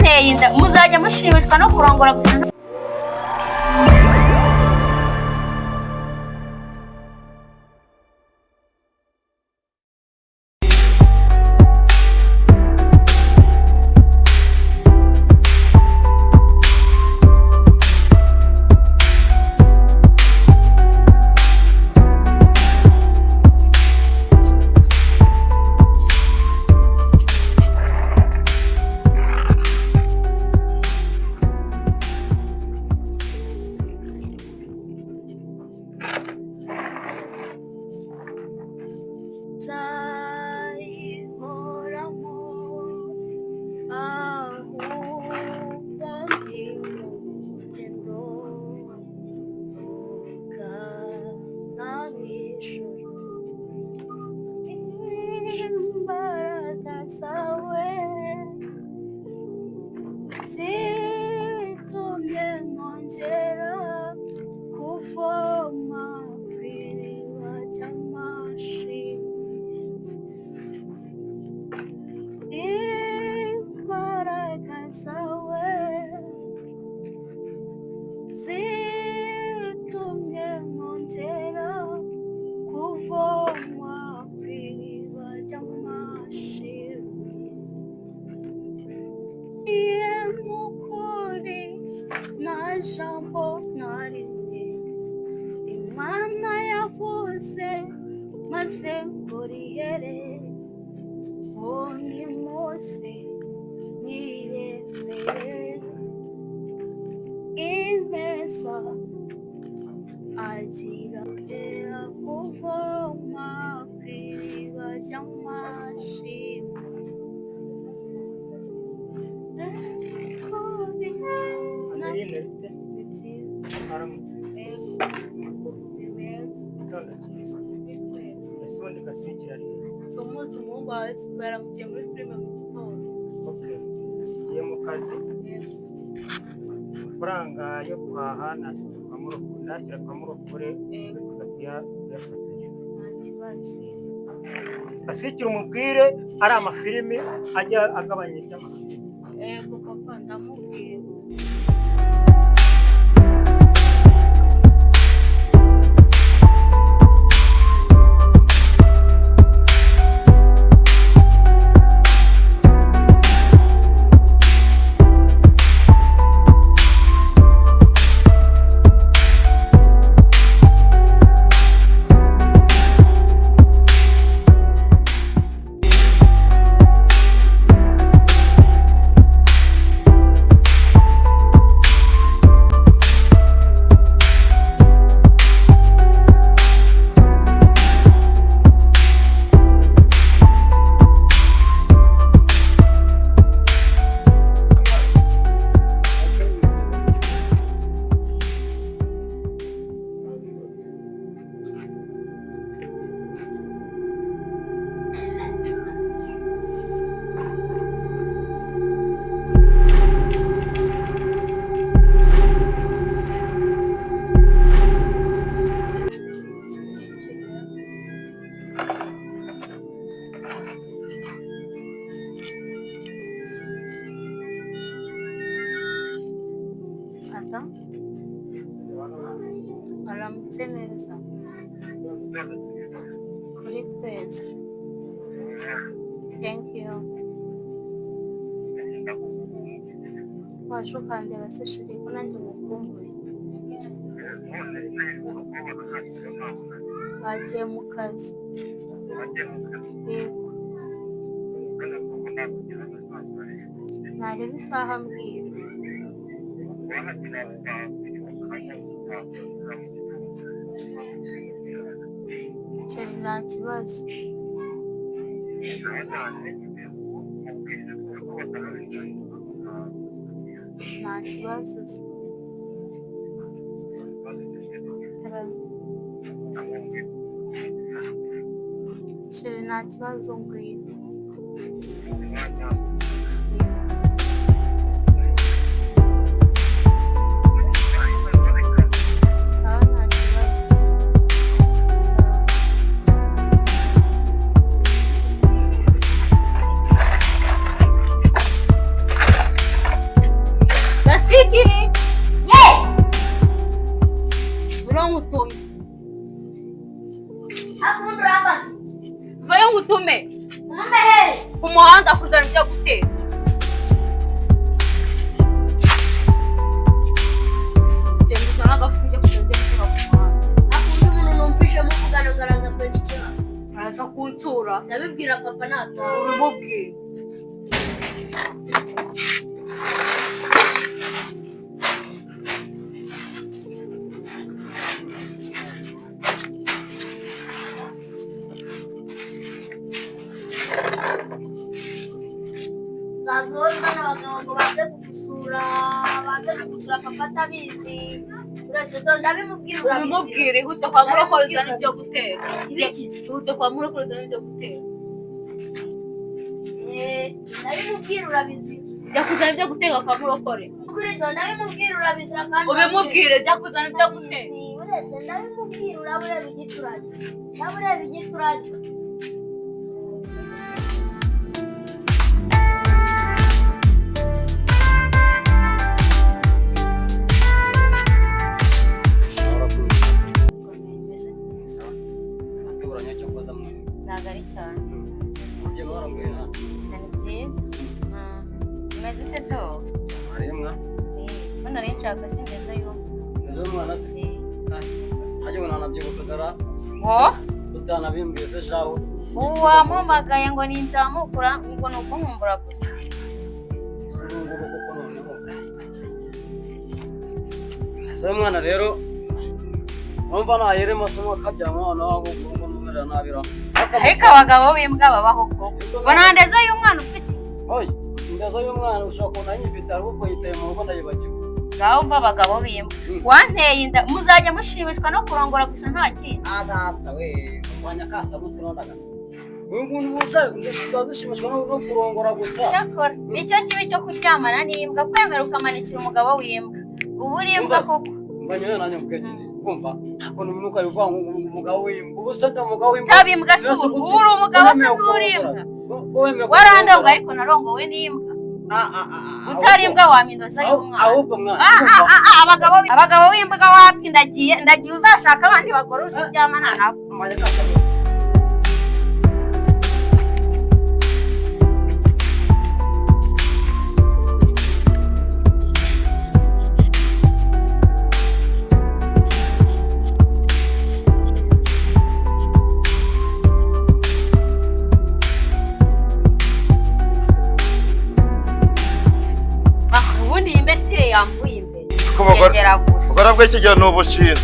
muteye inda muzajya mushimishwa no kurongora gusa. Franga yo guhaha nasize kwa murokore nashyira kwa murokore kuza kuyafatanya. Asikira umubwire ari amafilime ajya agabanya iby'amafilime. Yego papa ndamubwira. Aramutse neza kuri twese. Thank you. Waje ukandeba se shuri ko nanjye mukumbuye. Bagiye mu kazi. Yego. Nareba isaha mbwira. Nta kibazo. Nta kibazo. Nta kibazo ngwino. Iki? Ye! Urongo utume. Akundi urambasi. Vayo ngutume. Umbe he. Ku muhanda kuzana ibyo guteka. Genda uzana agafunge kuzana ibyo guteka ku muhanda. Akundi umuntu numvishe muvugana ngo araza kwenda ikiba. Araza kunsura. Ndabibwira papa nataha. Urumubwire. Zazoza n'abagabo ngo baze kugusura papa atabizi. Uretse do ndabimubwira urabizi. Urumubwire ihute kwa murokore uzana ibyo guteka. Ihute kwa murokore uzana ibyo guteka. Ndabimubwira urabizi. Jya kuzana ibyo guteka kwa murokore. Kuri do ndabimubwira urabizi kandi. Ubimubwire jya kuzana ibyo guteka. Uretse ndabimubwira urabureba igiturage. Urabureba igiturage. Nagari cyane. Ni byiza. Umeze ute se wowe? Ko nari nshaka sindeza yo. Ejo mwana se? Haje ubona nabyibukagara. Utanabimbwiye se shaho. Wampamagaye ngo ninzamukura ngo nuko nkumbura gusa. So mwana rero numva nayeremo somo akabya mwana wabo ngo numera nabira. Ariko abagabo b'imbwa babaho ko. Ngo nandeza y'umwana ufite. Oy, ndeza y'umwana ushaka kubona nyifite ariko yiteye mu rugo ndayibagiwe. Ngaho mba abagabo b'imbwa. Wanteye inda muzajya mushimishwa no kurongora gusa nta kindi. Data we, umwanya kasa muturonda gaso. Umuntu buza tuzashimishwa no kurongora gusa. Cyakora nicyo kibi cyo kuryamana n'imbwa kwemera ukamanikira umugabo w'imbwa. Ubu uri imbwa koko. Mbanywe nanjye mukegene. Kumva ako nuko ari vuga ngo umugabo w'imbwa. Ubusa ndamugabo w'imbwa. Tabimbwa se uri umugabo se uri imbwa. Warandonga ariko narongowe n'imbwa. Utari imbwa wamindoza y'umwana. Ahubwo mwana. Abagabo w'imbwa wapi ndagiye uzashaka abandi bagore uryamana nabo. Yambuye imbere. Ubwo bw'ikigero ni ubushira.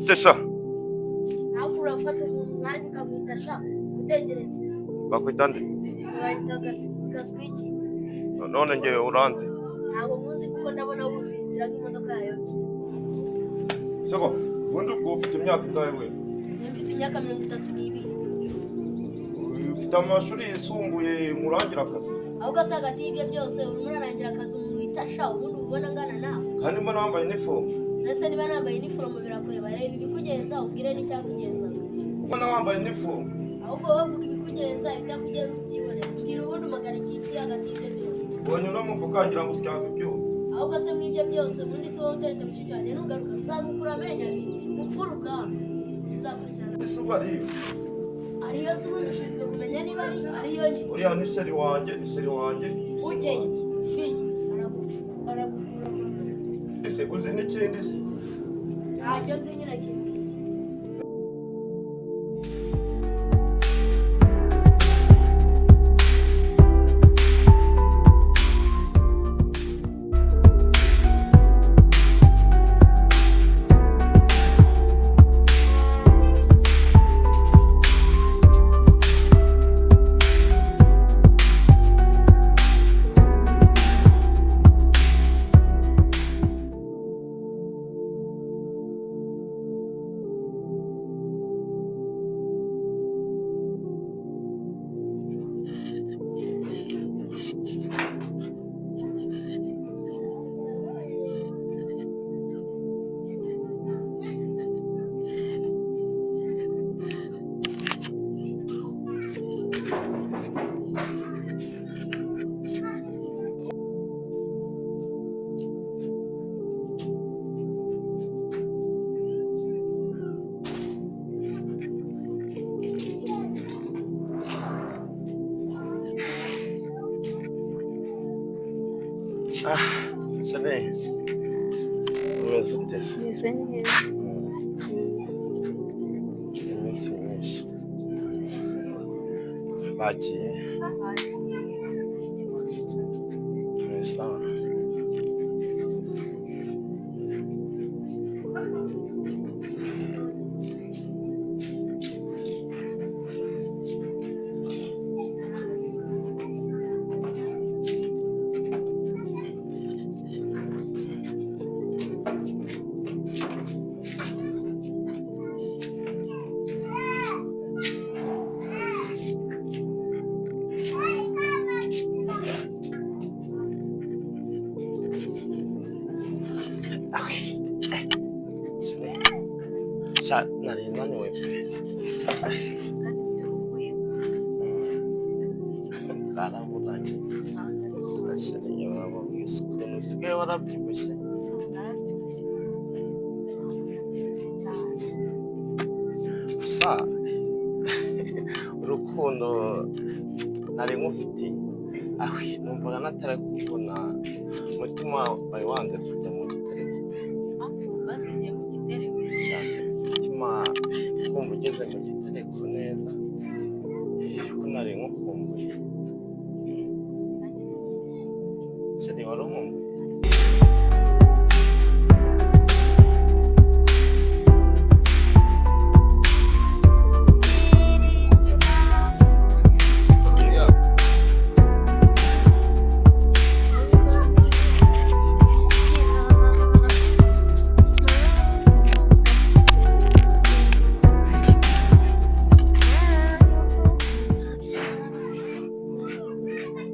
Tesha. Ntabwo urafata umuntu nanjye ukamwita sha utegereze. Bakwita nde? Gaswiki. None ngewe uranzi. Ntabwo muzi kuko ndabona wuzuye inzira nk'imodoka yayobye. Soko, ubundi ubwo ufite imyaka ingahe we? Mfite imyaka 32. Ufite amashuri yisumbuye murangira akazi? Ahubwo se hagati y'ibyo byose urimo urarangira akazi umuntu wita sha ubundi ubona angana nawe. Kandi mbona wambaye uniform. Ese niba nambaye uniform birakureba reba ibikugenza ubwire n'icyakugenza. Ubona wambaye uniform. Ahubwo bavuga ibikugenza ibitakugenza ubyibone. Ubwira ubundi umagara iki hagati y'ibyo byose. Ubonye no muvukangira ngo usyaka ibyo. Ahubwo se mw'ibyo byose ubundi se wowe utereta mushiki wanjye ntugaruka nzagukura amenyo abiri upfuruka tuzakurikirana. Ese ubu ariyo? Ariyo se ubundi ushinzwe kumenya niba ariyo nye. Uriya ni seri wanjye. Ukeye fiye aragukura amazuru. Ese uzi n'ikindi se? Ntacyo nzi nyine kimwe. umeze ute se? meze neza. Iminsi myinshi bagiye neza. Nari naniwe pe. Baraburanye. Sashani wabo kwisukuru usigaye warabyibushye. Gusa urukundo nari nkufitiye numvaga natari kubona umutima wawe wanze kujya mu gitereko. Basigiye mu gitereko. Umutima kumva ugeze mu gitereko neza ko nari nkukumbuye. Shani wari umumbuye.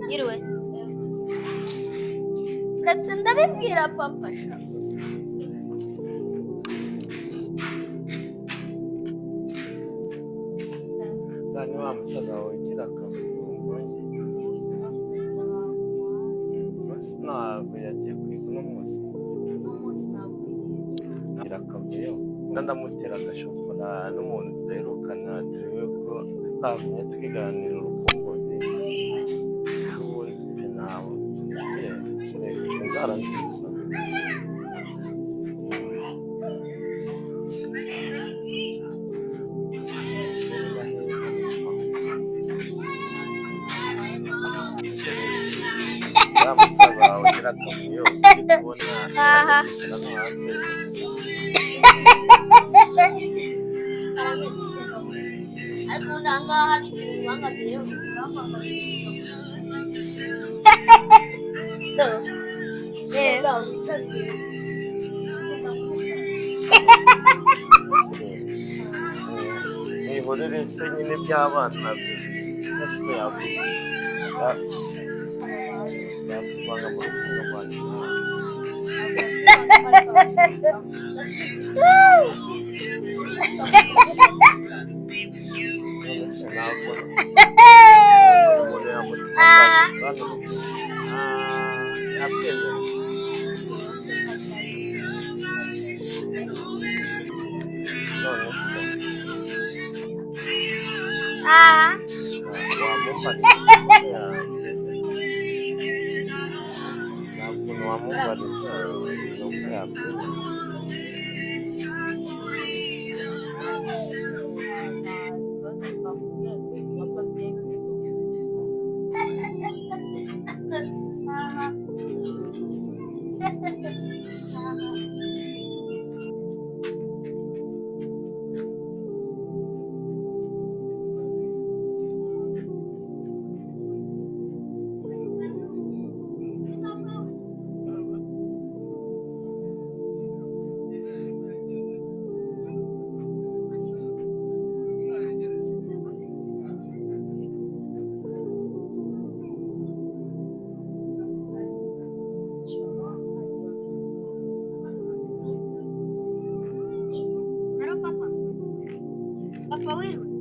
Yiriwe. Ndetse ndabibwira papa sha. Ni wa musaza wawe ugira akaburimbo ntabwo yagiye kwiga uno munsi. Agira akavuyo ndamutera agashokora n'umuntu duherukana turiwe ko twavunye tukiganira urukumbuzi. Ubundi pe nawe ufite inzara nziza. Musaza wawe ugira akavuyo kubona ariko no hanze. Ariko nanga hari ikintu bangamiye so Nihorere se nyine by'abana byose yavuga yakuvanga mu rukundo rwanjye. Ntabwo umuntu yabyemera. None se wamufata yanjye ntabwo wamubariza nuko yabyemera. Papa will.